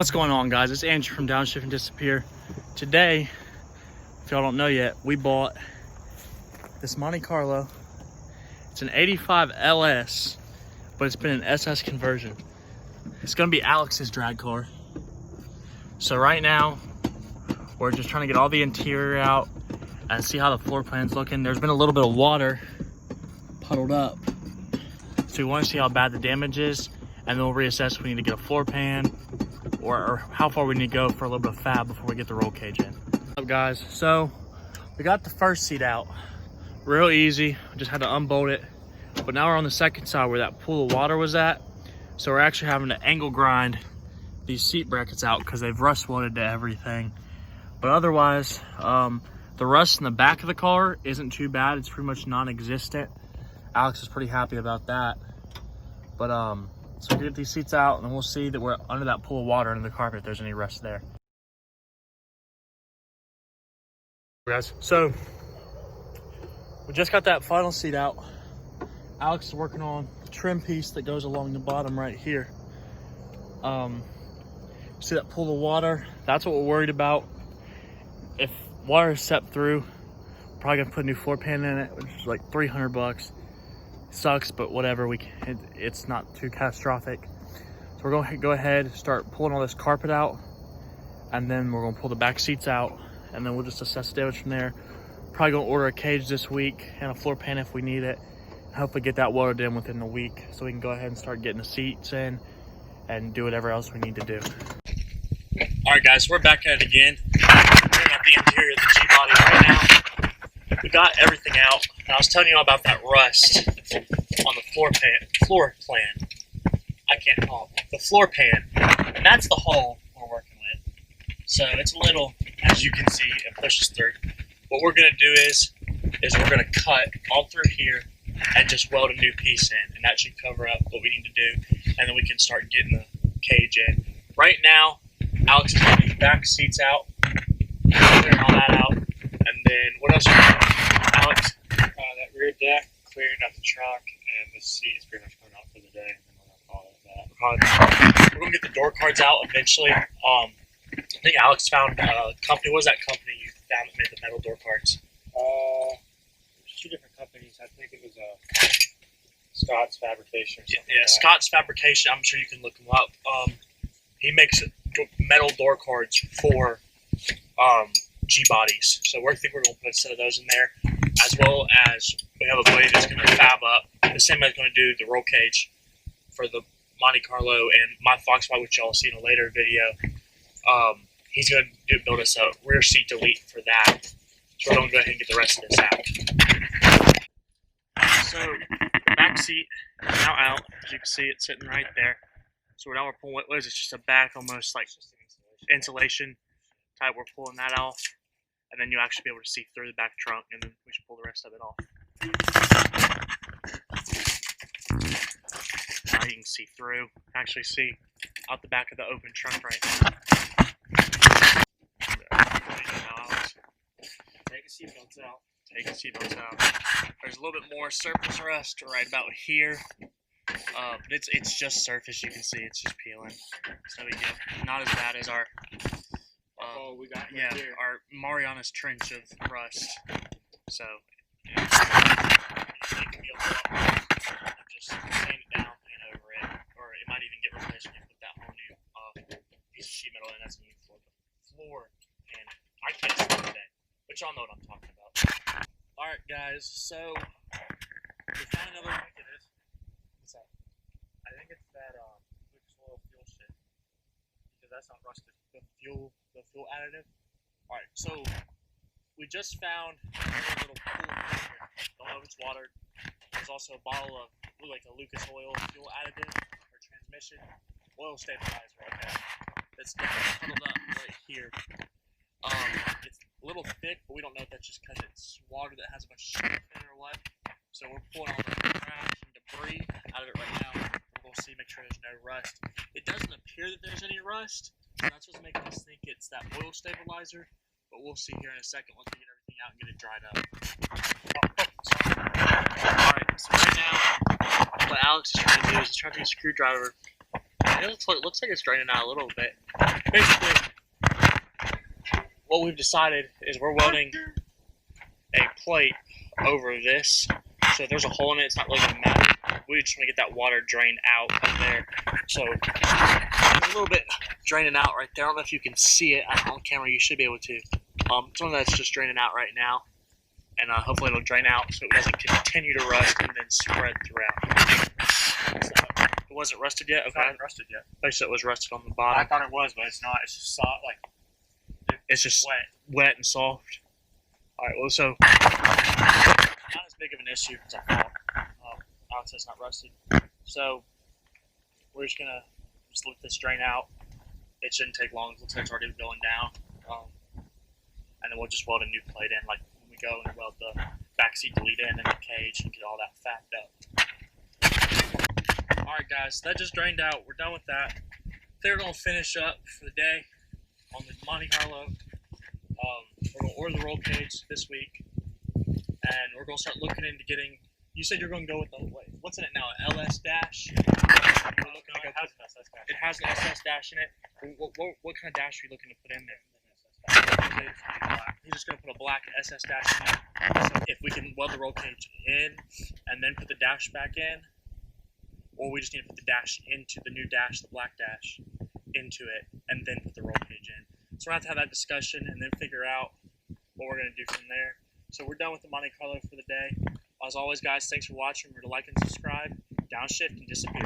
What's going on, guys? It's Andrew from Downshift and Disappear. Today, if y'all don't know yet, we bought this Monte Carlo. It's an 85 LS, but it's been an SS conversion. It's gonna be Alex's drag car. So right now, we're just trying to get all the interior out and see how the floor plan's looking. There's been a little bit of water puddled up. So we want to see how bad the damage is, and then we'll reassess if we need to get a floor pan or how far we need to go for a little bit of fab before we get the roll cage in. What's up, guys? So we got the first seat out. Real easy, just had to unbolt it. But now we're on the second side where that pool of water was at. So we're actually having to angle grind these seat brackets out because they've rust welded to everything. But otherwise, the rust in the back of the car isn't too bad. It's pretty much non-existent. Alex is pretty happy about that. But so we get these seats out and we'll see that we're under that pool of water under the carpet if there's any rust there. Guys, so we just got that final seat out. Alex is working on the trim piece that goes along the bottom right here. See that pool of water? That's what we're worried about. If water is seeped through, we're probably gonna put a new floor pan in it, which is like 300 bucks. Sucks, but whatever. It's not too catastrophic. So we're going to go ahead, start pulling all this carpet out, and then we're going to pull the back seats out, and then we'll just assess the damage from there. Probably going to order a cage this week and a floor pan if we need it. And hopefully get that welded in within the week so we can go ahead and start getting the seats in and do whatever else we need to do. All right, guys, we're back at it again. Clearing up the interior of the G-body right now. We got everything out, and I was telling you all about that rust on the floor plan. I can't call it. The floor pan, and that's the hole we're working with. So it's a little, as you can see, it pushes through. What we're gonna do is we're gonna cut all through here and just weld a new piece in, and that should cover up what we need to do, and then we can start getting the cage in. Right now, Alex is getting the back seats out, clearing all that out. And then what else are you doing, Alex? That rear deck, clearing out the truck, and the seat is pretty much coming out for the day, and then we're gonna call it that. We're gonna get the door cards out eventually. I think Alex found a company. What was that company you found that made the metal door cards? There's two different companies. I think it was Scott's Fabrication or something. Yeah, Scott's Fabrication. I'm sure you can look him up. He makes metal door cards for G-bodies. So I think we're going to put a set of those in there, as well as we have a buddy that's going to fab up. The same as going to do the roll cage for the Monte Carlo and my Fox body, which y'all will see in a later video. He's going to build us a rear seat delete for that. So we're going to go ahead and get the rest of this out. So the back seat is now out. As you can see, it's sitting right there. So now we're pulling, what is it? It's just a back, almost like insulation type. We're pulling that off, and then you'll actually be able to see through the back trunk, and then we should pull the rest of it off. Now you can see through, actually see out the back of the open trunk right now. Take the seatbelts out. Take the seatbelts out. There's a little bit more surface rust right about here. But it's just surface, you can see it's just peeling. It's no big deal. Not as bad as our we got our Mariana's Trench of rust. So it can be a lot more than just sand it down, paint over it, or it might even get replaced when you put that whole new piece of sheet metal in. That's new for the floor, and I can't see it today, but y'all know what I'm talking about. All right, guys. So we found another. I think it's that Lucas Oil fuel shit, because that's not rusted. The fuel additive. All right, so we just found a little pool of water. Don't know if it's water. There's also a bottle of like a Lucas Oil fuel additive or transmission oil stabilizer. Okay, that's huddled up right here. It's a little thick, but we don't know if that's just because it's water that has a bunch of shit in it or what. So we're pulling all the trash and debris out of it right now. We'll see, make sure there's no rust. It doesn't appear that there's any rust, so that's what's making us think it's that oil stabilizer, but we'll see here in a second once we get everything out and get it dried up. Alright, so right now, what Alex is trying to do is he's trying to use a screwdriver. It looks like it's draining out a little bit. basically, what we've decided is we're welding a plate over this. So if there's a hole in it, it's not really going to matter. We just want to get that water drained out up there. So a little bit draining out right there. I don't know if you can see it on camera. You should be able to. Some of that's just draining out right now. And hopefully it'll drain out so it doesn't continue to rust and then spread throughout. So, it wasn't rusted yet? It's not rusted yet. I thought it was rusted on the bottom. I thought it was, but it's not. It's just soft, like It's just wet. wet and soft. Alright, well, so not as big of an issue as I thought. Obviously it's not rusted. So we're just gonna let this drain out. It shouldn't take long. It looks like it's already going down. And then we'll just weld a new plate in, like when we go and weld the backseat delete in and the cage and get all that fact up. Alright guys, that just drained out. We're done with that. They're gonna finish up for the day on the Monte Carlo. We're gonna order the roll cage this week, and we're gonna start looking into getting. You said you're gonna go with the what's in it now? An LS dash. It has an SS dash. It has an SS dash in it. What kind of dash are you looking to put in there? He's just gonna put a black SS dash in there. So if we can weld the roll cage in and then put the dash back in, or we just need to put the dash into the new dash, the black dash, into it, and then put the roll cage in. So we're gonna have to have that discussion and then figure out what we're gonna do from there. So we're done with the Monte Carlo for the day. As always, guys, thanks for watching. Remember to like and subscribe, downshift, and disappear.